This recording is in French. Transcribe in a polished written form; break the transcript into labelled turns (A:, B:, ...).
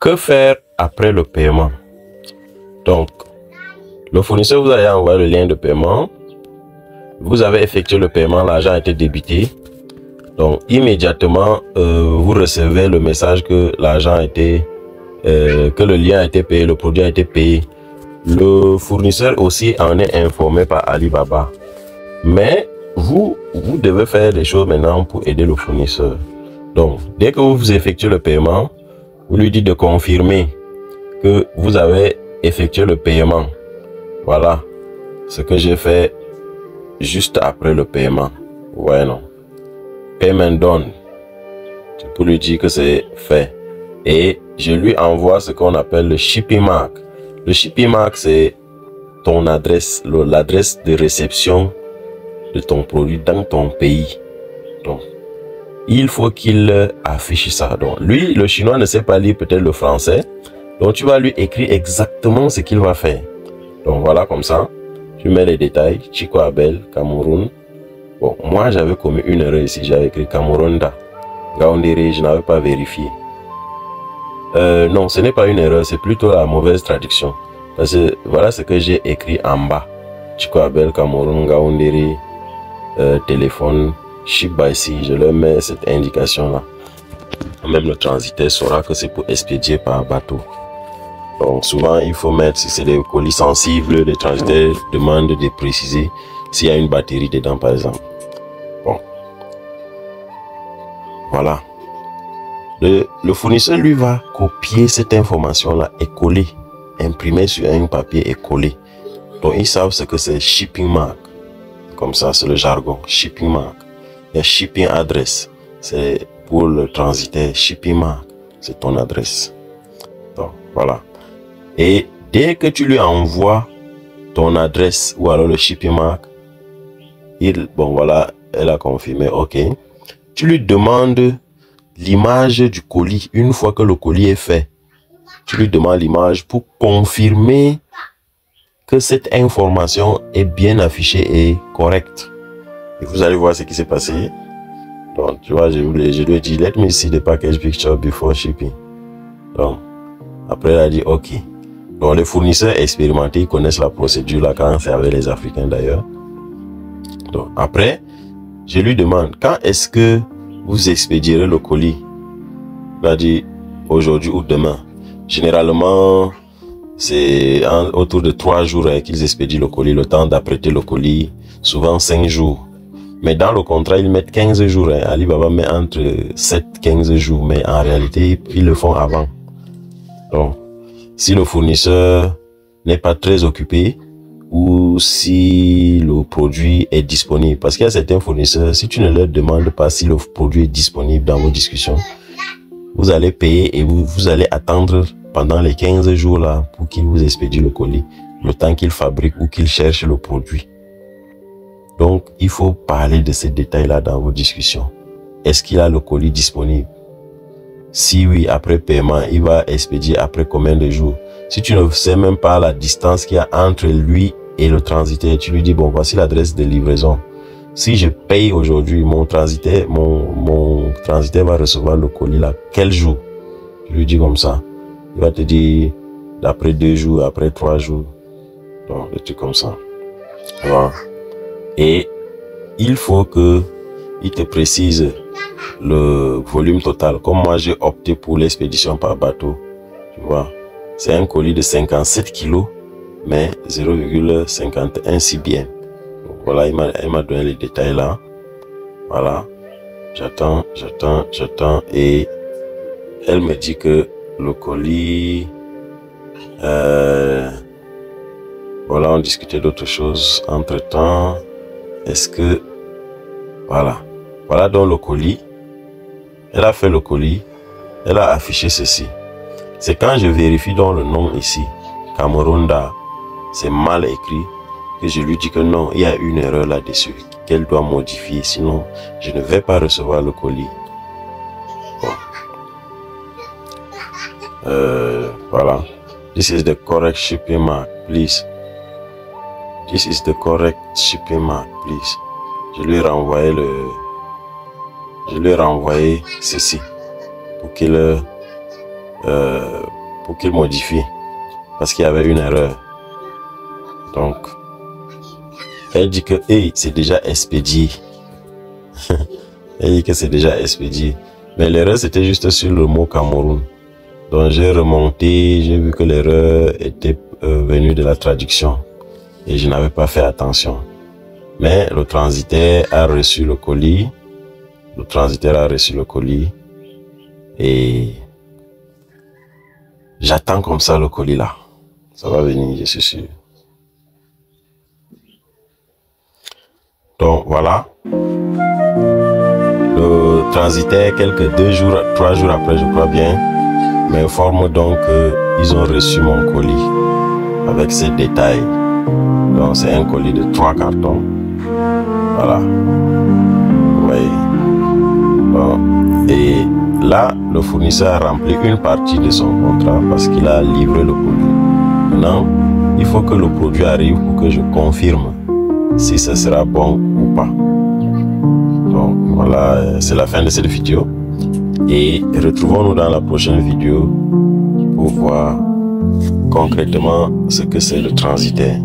A: Que faire après le paiement? Donc, le fournisseur vous a envoyé le lien de paiement. Vous avez effectué le paiement, l'argent a été débité. Donc, immédiatement, vous recevez le message que l'argent a été, que le lien a été payé, le produit a été payé. Le fournisseur aussi en est informé par Alibaba. Mais vous devez faire des choses maintenant pour aider le fournisseur. Donc, dès que vous effectuez le paiement, vous lui dites de confirmer que vous avez effectué le paiement. Voilà ce que j'ai fait juste après le paiement. Ouais, non. Payment done. Tu peux lui dire que c'est fait. Et je lui envoie ce qu'on appelle le shipping mark. Le shipping mark, c'est ton adresse, l'adresse de réception de ton produit dans ton pays. Donc, il faut qu'il affiche ça. Donc, lui, le chinois ne sait pas lire peut-être le français. Donc, tu vas lui écrire exactement ce qu'il va faire. Donc, voilà comme ça. Tu mets les détails. Chico Abel, Cameroun. Bon, moi, j'avais commis une erreur ici. J'avais écrit Camerounda. Gaoundéré, je n'avais pas vérifié. Non, ce n'est pas une erreur. C'est plutôt la mauvaise traduction. Parce que voilà ce que j'ai écrit en bas. Chico Abel, Cameroun, Gaoundéré, téléphone, ship by sea. Je leur mets cette indication-là. Même le transitaire saura que c'est pour expédier par bateau. Donc souvent, il faut mettre, si c'est des colis sensibles, les transitaires demandent de préciser s'il y a une batterie dedans, par exemple. Bon. Voilà. Le fournisseur, lui, va copier cette information-là et coller, imprimer sur un papier et coller. Donc, ils savent ce que c'est shipping mark. Comme ça, c'est le jargon. Shipping mark. Il y a shipping address. C'est pour le transitaire. Shipping mark, c'est ton adresse. Donc, voilà. Et dès que tu lui envoies ton adresse ou alors le shipping mark, bon voilà, elle a confirmé, ok. Tu lui demandes l'image du colis. Une fois que le colis est fait, tu lui demandes l'image pour confirmer que cette information est bien affichée et correcte. Et vous allez voir ce qui s'est passé. Donc, tu vois, je lui ai dit, let me see the package picture before shipping. Donc, après, elle a dit, ok. Donc, les fournisseurs expérimentés, ils connaissent la procédure là quand c'est avec les Africains d'ailleurs. Donc, après, je lui demande, quand est-ce que vous expédierez le colis? Il a dit, aujourd'hui ou demain. Généralement, c'est autour de 3 jours qu'ils expédient le colis, le temps d'apprêter le colis, souvent 5 jours. Mais dans le contrat, ils mettent 15 jours. Alibaba met entre 7 et 15 jours, mais en réalité, ils le font avant. Donc, si le fournisseur n'est pas très occupé ou si le produit est disponible, parce qu'il y a certains fournisseurs, si tu ne leur demandes pas si le produit est disponible dans vos discussions, vous allez payer et vous allez attendre pendant les 15 jours là pour qu'il vous expédie le colis, le temps qu'il fabrique ou qu'il cherche le produit. Donc, il faut parler de ces détails-là dans vos discussions. Est-ce qu'il a le colis disponible? Si oui, après paiement, il va expédier après combien de jours? Si tu ne sais même pas la distance qu'il y a entre lui et le transitaire, tu lui dis, bon, voici l'adresse de livraison. Si je paye aujourd'hui, mon transitaire va recevoir le colis là, quel jour? Je lui dis comme ça. Il va te dire, d'après 2 jours, après 3 jours. Donc, des trucs comme ça. Voilà. Et il faut que il te précise le volume total. Comme moi, j'ai opté pour l'expédition par bateau. Tu vois, c'est un colis de 57 kilos, mais 0,51 CBM. Donc, voilà, elle m'a donné les détails là. Voilà. J'attends. Et elle me dit que le colis... voilà, on discutait d'autres choses entre-temps. Est-ce que... Voilà donc le colis. Elle a fait le colis. Elle a affiché ceci. C'est quand je vérifie dans le nom ici, Camerounda, c'est mal écrit, que je lui dis que non, il y a une erreur là-dessus, qu'elle doit modifier, sinon je ne vais pas recevoir le colis. Bon. Voilà. This is the correct shipping mark, please. This is the correct shipping mark, please. Je lui ai renvoyé ceci pour qu'il pour qu'il modifie parce qu'il y avait une erreur. Donc, elle dit que hey, c'est déjà expédié. Elle dit que c'est déjà expédié. Mais l'erreur, c'était juste sur le mot Cameroun. Donc, j'ai remonté, j'ai vu que l'erreur était venue de la traduction. Et je n'avais pas fait attention. Mais le transitaire a reçu le colis. Le transitaire a reçu le colis. Et j'attends comme ça le colis là. Ça va venir, je suis sûr. Donc, voilà. Le transitaire, quelques 2 jours, 3 jours après, je crois bien, m'informe donc qu'ils ont reçu mon colis avec ces détails. Donc c'est un colis de 3 cartons. Voilà. Vous voyez. Bon. Et là, le fournisseur a rempli une partie de son contrat parce qu'il a livré le produit. Maintenant, il faut que le produit arrive pour que je confirme si ce sera bon ou pas. Donc voilà, c'est la fin de cette vidéo. Et retrouvons-nous dans la prochaine vidéo pour voir concrètement ce que c'est le transitaire.